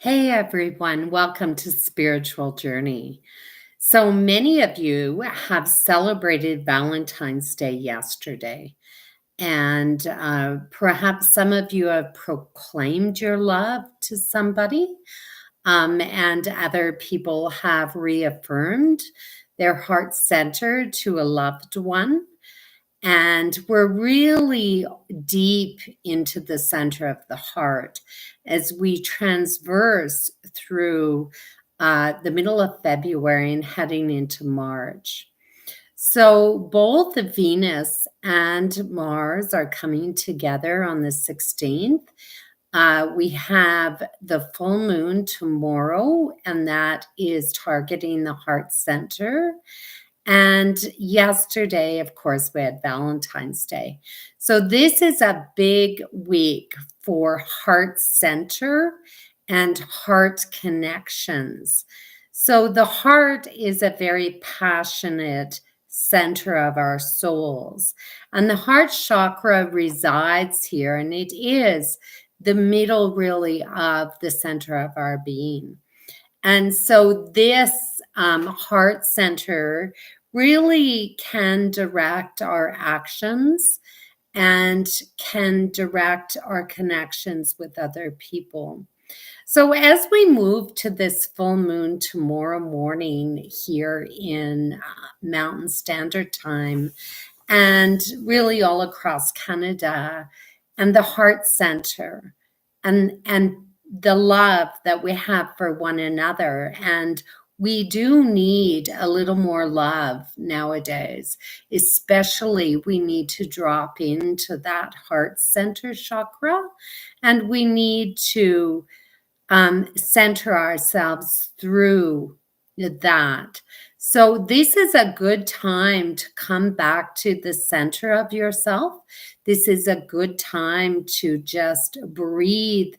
Hey everyone, welcome to Spiritual Journey. So many of you have celebrated Valentine's Day yesterday, and perhaps some of you have proclaimed your love to somebody, and other people have reaffirmed their heart center to a loved one. And we're really deep into the center of the heart as we transverse through the middle of February and heading into March. So both Venus and Mars are coming together on the 16th. We have the full moon tomorrow, and that is targeting the heart center. And yesterday, of course, we had Valentine's Day. So this is a big week for heart center and heart connections. So the heart is a very passionate center of our souls. And the heart chakra resides here, and it is the middle, really, of the center of our being. And so this heart center really can direct our actions and can direct our connections with other people. So as we move to this full moon tomorrow morning here in Mountain Standard Time, and really all across Canada, and the heart center and the love that we have for one another. And we do need a little more love nowadays. Especially, we need to drop into that heart center chakra, and we need to center ourselves through that. So this is a good time to come back to the center of yourself. This is a good time to just breathe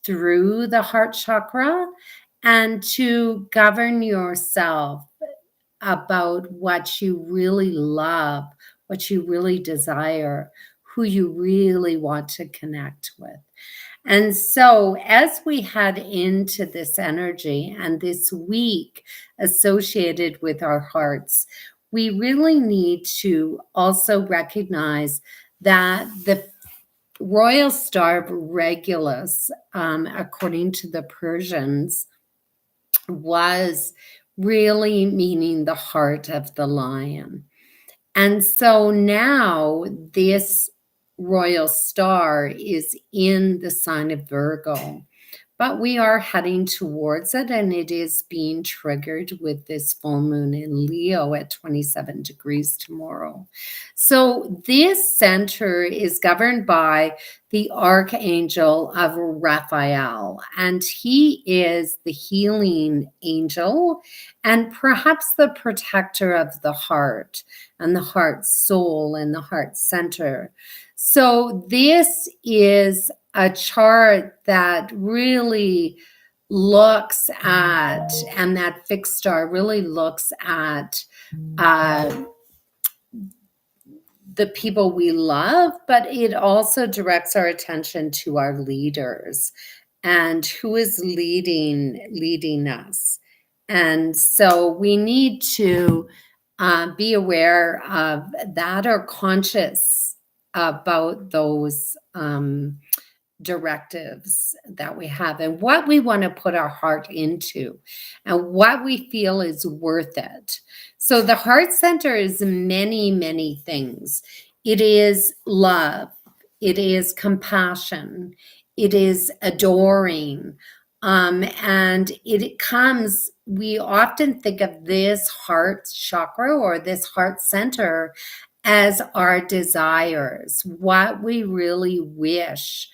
through the heart chakra and to govern yourself about what you really love, what you really desire, who you really want to connect with. And so, as we head into this energy and this week associated with our hearts, we really need to also recognize that the royal star of Regulus, according to the Persians, was really meaning the heart of the lion. And so now this royal star is in the sign of Virgo, but we are heading towards it, and it is being triggered with this full moon in Leo at 27 degrees tomorrow. So this center is governed by the archangel of Raphael, and he is the healing angel and perhaps the protector of the heart and the heart soul and the heart center. So this is a chart that really looks at, and that fixed star really looks at the people we love, but it also directs our attention to our leaders and who is leading us. And so we need to be aware of that, or conscious about those directives that we have and what we want to put our heart into and what we feel is worth it. So the heart center is many, many things. It is love. It is compassion. It is adoring. And it comes, we often think of this heart chakra or this heart center as our desires, what we really wish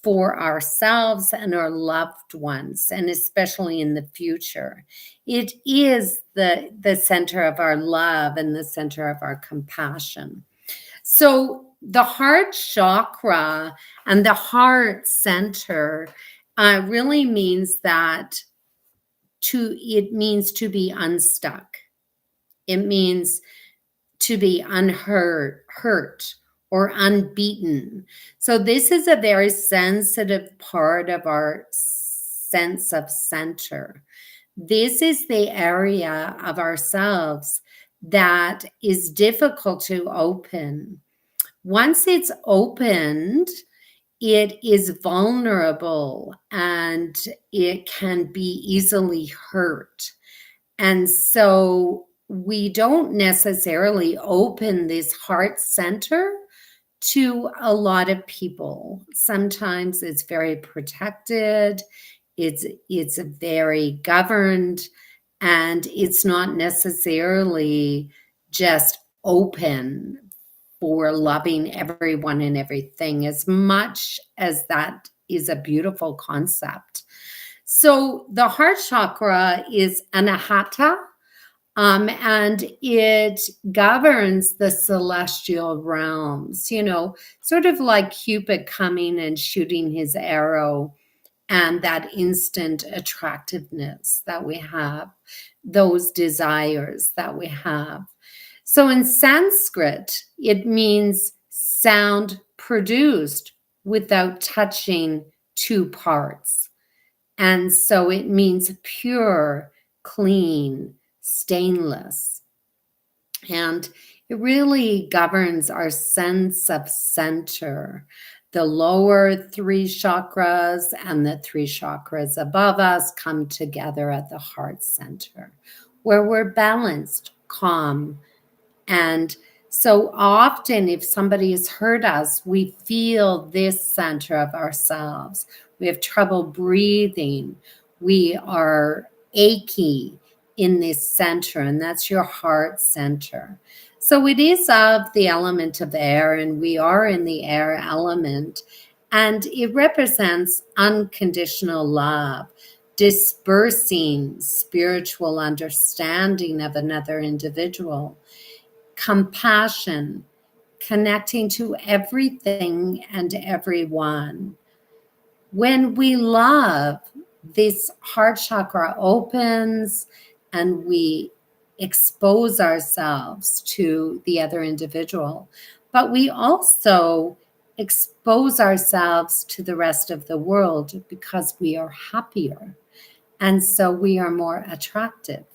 for ourselves and our loved ones, and especially in the future. It is the center of our love and the center of our compassion. So the heart chakra and the heart center really means that it means to be unstuck. It means to be hurt or unbeaten. So this is a very sensitive part of our sense of center. This is the area of ourselves that is difficult to open. Once it's opened, it is vulnerable and it can be easily hurt. And so we don't necessarily open this heart center to a lot of people. Sometimes it's very protected, it's very governed, and it's not necessarily just open for loving everyone and everything, as much as that is a beautiful concept. So the heart chakra is anahata, and it governs the celestial realms, sort of like Cupid coming and shooting his arrow, and that instant attractiveness that we have, those desires that we have. So in Sanskrit, it means sound produced without touching two parts. And so it means pure, clean, stainless. And it really governs our sense of center. The lower three chakras and the three chakras above us come together at the heart center, where we're balanced, calm. And so often, if somebody has hurt us, we feel this center of ourselves. We have trouble breathing. We are achy in this center, and that's your heart center. So it is of the element of air, and we are in the air element, and it represents unconditional love, dispersing spiritual understanding of another individual, compassion, connecting to everything and everyone. When we love, this heart chakra opens and we expose ourselves to the other individual, but we also expose ourselves to the rest of the world because we are happier. And so we are more attractive.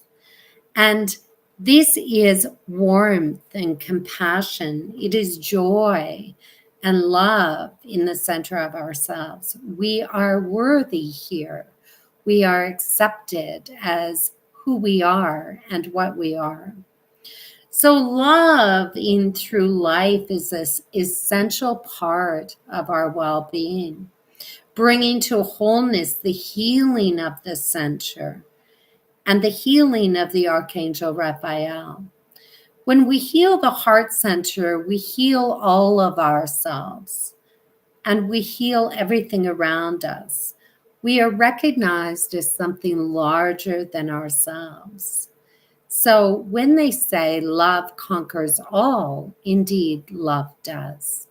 And this is warmth and compassion. It is joy and love in the center of ourselves. We are worthy here. We are accepted as who we are and what we are. So love in through life is this essential part of our well-being, bringing to wholeness the healing of the center and the healing of the Archangel Raphael. When we heal the heart center, we heal all of ourselves and we heal everything around us. We are recognized as something larger than ourselves. So when they say love conquers all, indeed love does.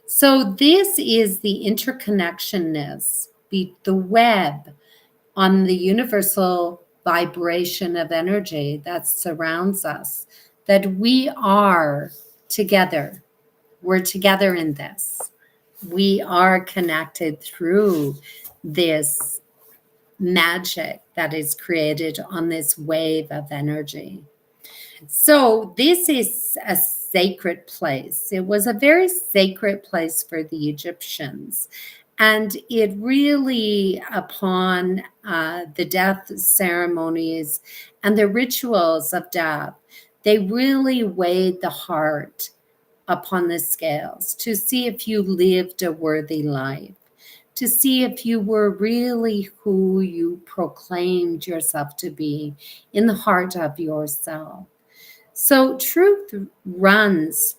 So this is the interconnectionness, the web on the universal vibration of energy that surrounds us, that we are together. We're together in this. We are connected through this magic that is created on this wave of energy. So this is a sacred place. It was a very sacred place for the Egyptians. And it really, upon the death ceremonies and the rituals of death, they really weighed the heart upon the scales to see if you lived a worthy life, to see if you were really who you proclaimed yourself to be in the heart of yourself. So truth runs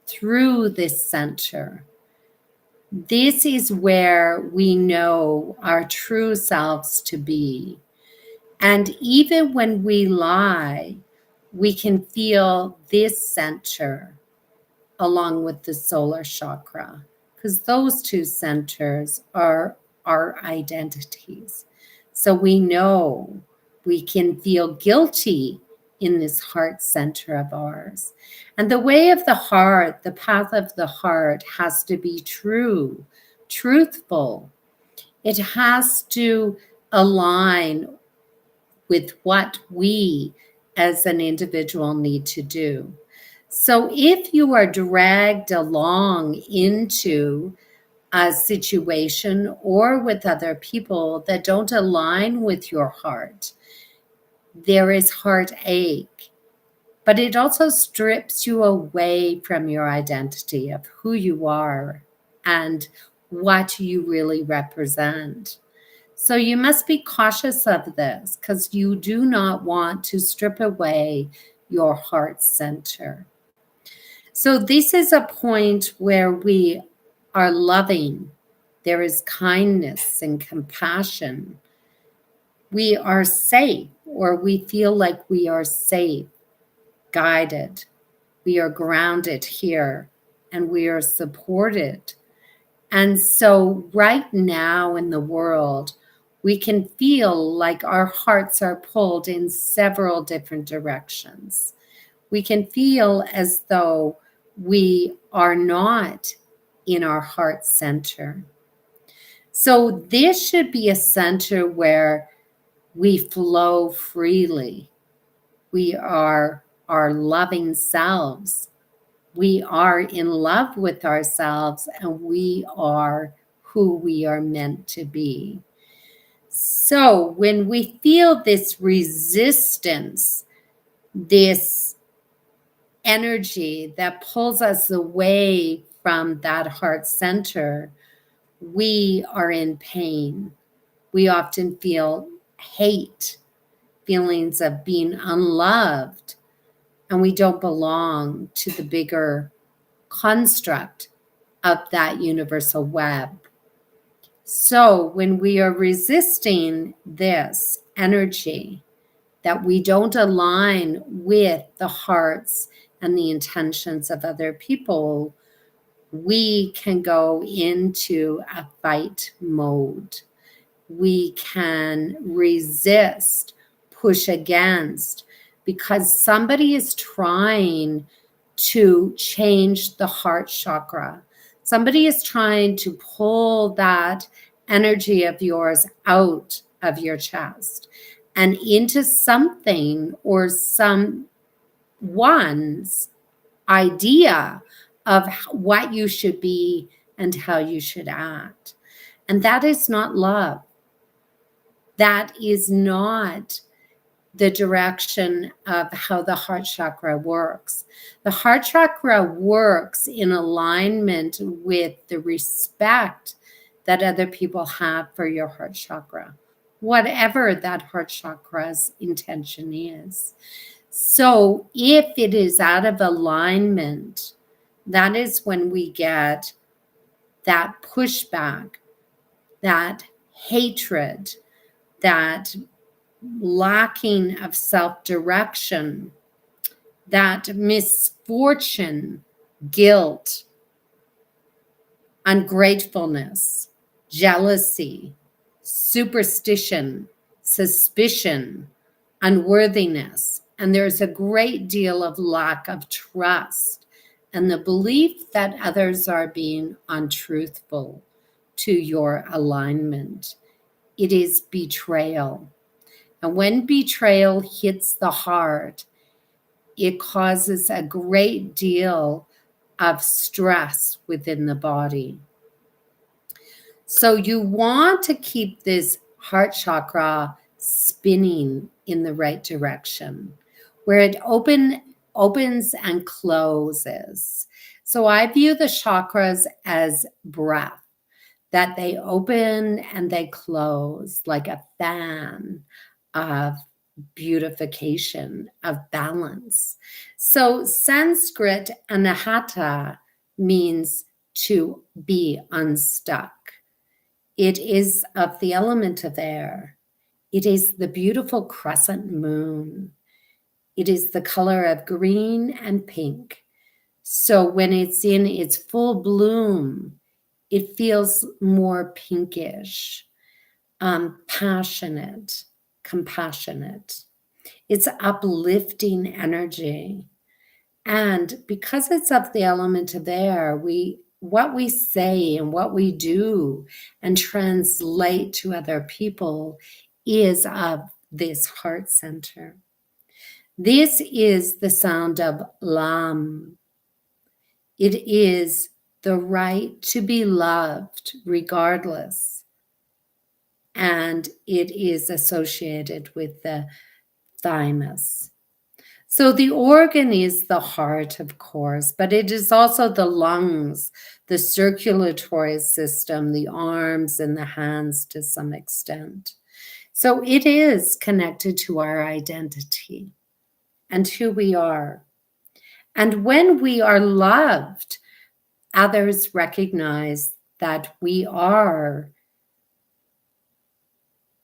through this center. This is where we know our true selves to be. And even when we lie, we can feel this center along with the solar chakra, because those two centers are our identities. So we know we can feel guilty in this heart center of ours. And the way of the heart, the path of the heart has to be true, truthful. It has to align with what we as an individual need to do. So if you are dragged along into a situation or with other people that don't align with your heart, there is heartache. But it also strips you away from your identity of who you are and what you really represent. So you must be cautious of this because you do not want to strip away your heart center. So this is a point where we are loving. There is kindness and compassion. We are safe, or we feel like we are safe, guided. We are grounded here, and we are supported. And so right now in the world, we can feel like our hearts are pulled in several different directions. We can feel as though we are not in our heart center. So this should be a center where we flow freely. We are our loving selves. We are in love with ourselves, and we are who we are meant to be. So when we feel this resistance, this energy that pulls us away from that heart center, we are in pain. We often feel hate, feelings of being unloved, and we don't belong to the bigger construct of that universal web. So when we are resisting this energy, that we don't align with the hearts and the intentions of other people, we can go into a fight mode. We can resist, push against, because somebody is trying to change the heart chakra. Somebody is trying to pull that energy of yours out of your chest and into something or someone's idea of what you should be and how you should act. And that is not love. That is not the direction of how the heart chakra works. The heart chakra works in alignment with the respect that other people have for your heart chakra, whatever that heart chakra's intention is. So if it is out of alignment, that is when we get that pushback, that hatred, that lacking of self-direction, that misfortune, guilt, ungratefulness, jealousy, superstition, suspicion, unworthiness. And there's a great deal of lack of trust and the belief that others are being untruthful to your alignment. It is betrayal. And when betrayal hits the heart, it causes a great deal of stress within the body. So you want to keep this heart chakra spinning in the right direction, where it opens and closes. So I view the chakras as breath, that they open and they close like a fan of beautification, of balance. So Sanskrit anahata means to be unstuck. It is of the element of air. It is the beautiful crescent moon. It is the color of green and pink. So when it's in its full bloom, it feels more pinkish, passionate, compassionate. It's uplifting energy. And because it's of the element of air, we what we say and what we do and translate to other people is of this heart center. This is the sound of Lam. It is the right to be loved regardless. And it is associated with the thymus. So the organ is the heart, of course, but it is also the lungs, the circulatory system, the arms and the hands to some extent. So it is connected to our identity and who we are. And when we are loved, others recognize that we are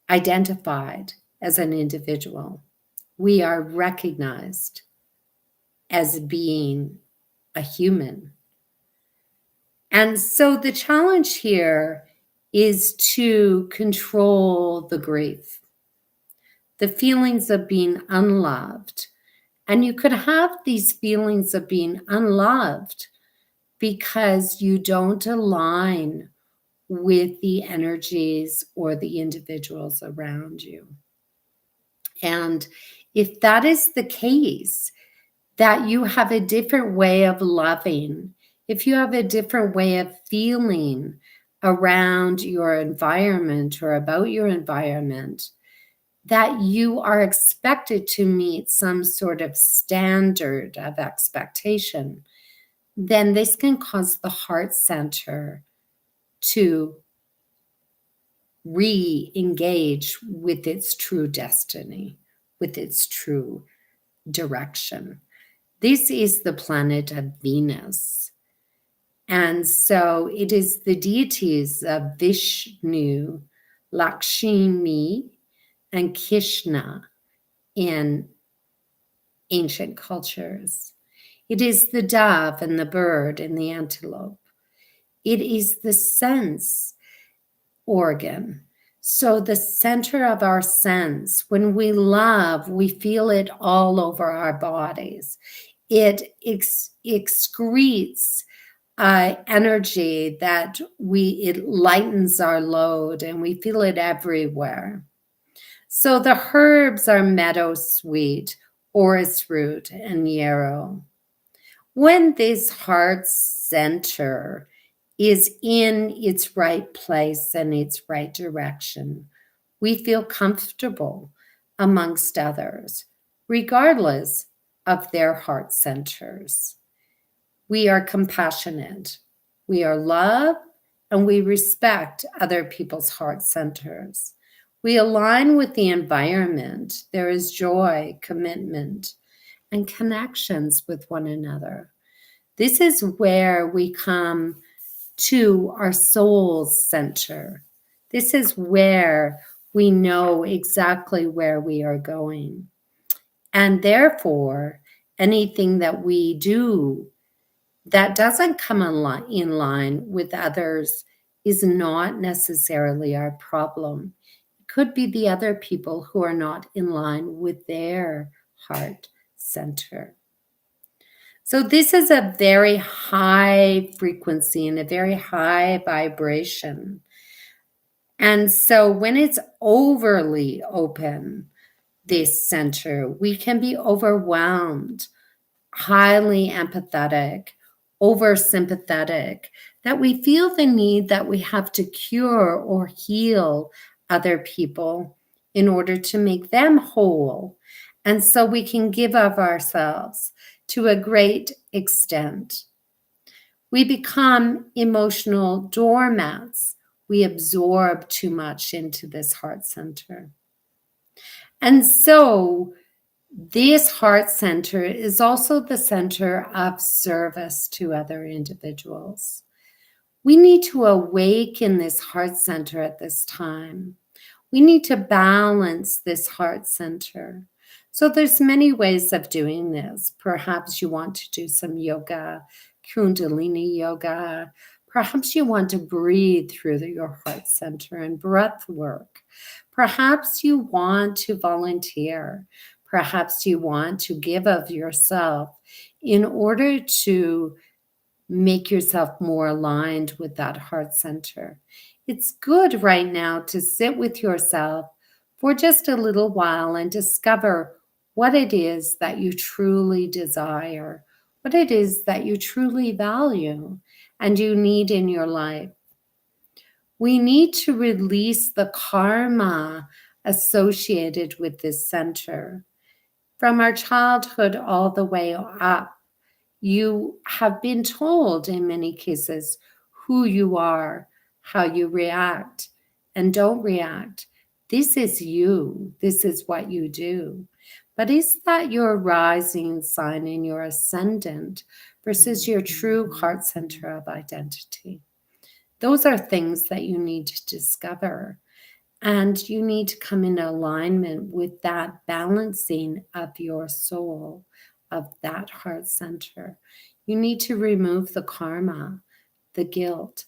identified as an individual. We are recognized as being a human. And so the challenge here is to control the grief, the feelings of being unloved. And you could have these feelings of being unloved because you don't align with the energies or the individuals around you. And if that is the case, that you have a different way of loving, if you have a different way of feeling around your environment or about your environment, that you are expected to meet some sort of standard of expectation, then this can cause the heart center to re-engage with its true destiny, with its true direction. This is the planet of Venus. And so it is the deities of Vishnu, Lakshmi, and Krishna in ancient cultures. It is the dove and the bird and the antelope. It is the sense organ. So the center of our sense, when we love, we feel it all over our bodies. It excretes energy that it lightens our load, and we feel it everywhere. So the herbs are meadowsweet, orris root, and yarrow. When this heart center is in its right place and its right direction, we feel comfortable amongst others, regardless of their heart centers. We are compassionate, we are love, and we respect other people's heart centers. We align with the environment. There is joy, commitment, and connections with one another. This is where we come to our soul's center. This is where we know exactly where we are going. And therefore, anything that we do that doesn't come in line with others is not necessarily our problem. It could be the other people who are not in line with their heart center. So this is a very high frequency and a very high vibration. And so when it's overly open, this center, we can be overwhelmed, highly empathetic, oversympathetic, that we feel the need that we have to cure or heal other people in order to make them whole. And so we can give of ourselves to a great extent. We become emotional doormats. We absorb too much into this heart center. And so this heart center is also the center of service to other individuals. We need to awaken this heart center at this time. We need to balance this heart center. So there's many ways of doing this. Perhaps you want to do some yoga, Kundalini yoga. Perhaps you want to breathe through your heart center and breath work. Perhaps you want to volunteer. Perhaps you want to give of yourself in order to make yourself more aligned with that heart center. It's good right now to sit with yourself for just a little while and discover what it is that you truly desire, what it is that you truly value and you need in your life. We need to release the karma associated with this center. From our childhood all the way up, you have been told in many cases who you are, how you react and don't react. This is you. This is what you do. But is that your rising sign in your ascendant versus your true heart center of identity? Those are things that you need to discover. And you need to come in alignment with that balancing of your soul, of that heart center. You need to remove the karma, the guilt,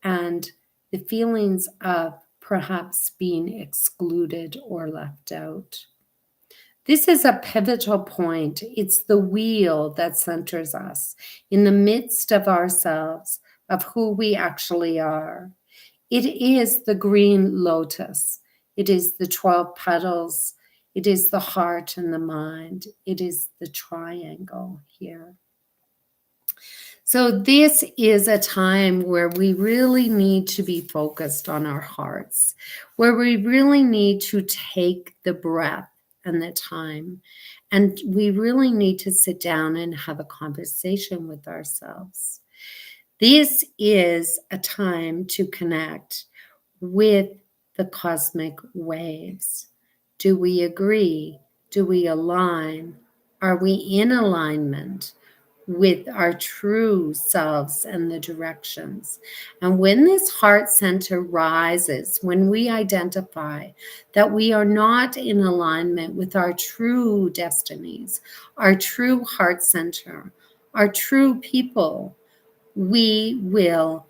and the feelings of perhaps being excluded or left out. This is a pivotal point. It's the wheel that centers us in the midst of ourselves, of who we actually are. It is the green lotus. It is the 12 petals. It is the heart and the mind. It is the triangle here. So this is a time where we really need to be focused on our hearts, where we really need to take the breath and the time. And we really need to sit down and have a conversation with ourselves. This is a time to connect with the cosmic waves. Do we agree? Do we align? Are we in alignment with our true selves and the directions? And when this heart center rises, when we identify that we are not in alignment with our true destinies, our true heart center, our true people, we will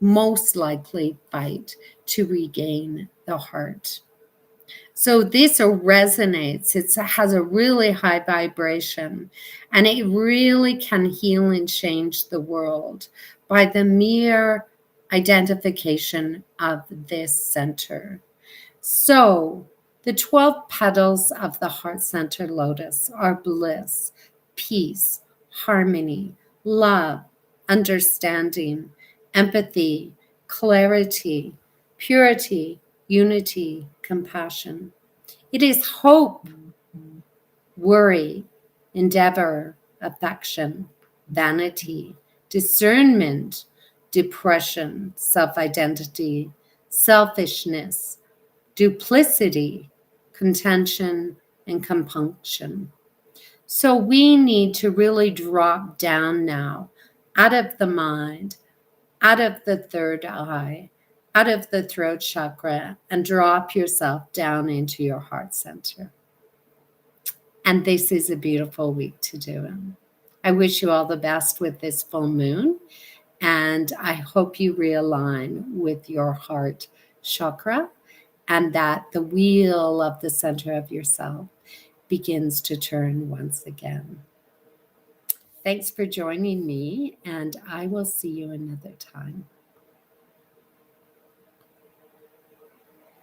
most likely fight to regain the heart. So this resonates. It has a really high vibration, and it really can heal and change the world by the mere identification of this center. So the 12 petals of the heart center lotus are bliss, peace, harmony, love, understanding, empathy, clarity, purity, unity, compassion. It is hope, worry, endeavor, affection, vanity, discernment, depression, self-identity, selfishness, duplicity, contention, and compunction. So we need to really drop down now out of the mind, out of the third eye, out of the throat chakra, and drop yourself down into your heart center. And this is a beautiful week to do it. I wish you all the best with this full moon, and I hope you realign with your heart chakra and that the wheel of the center of yourself begins to turn once again. Thanks for joining me, and I will see you another time.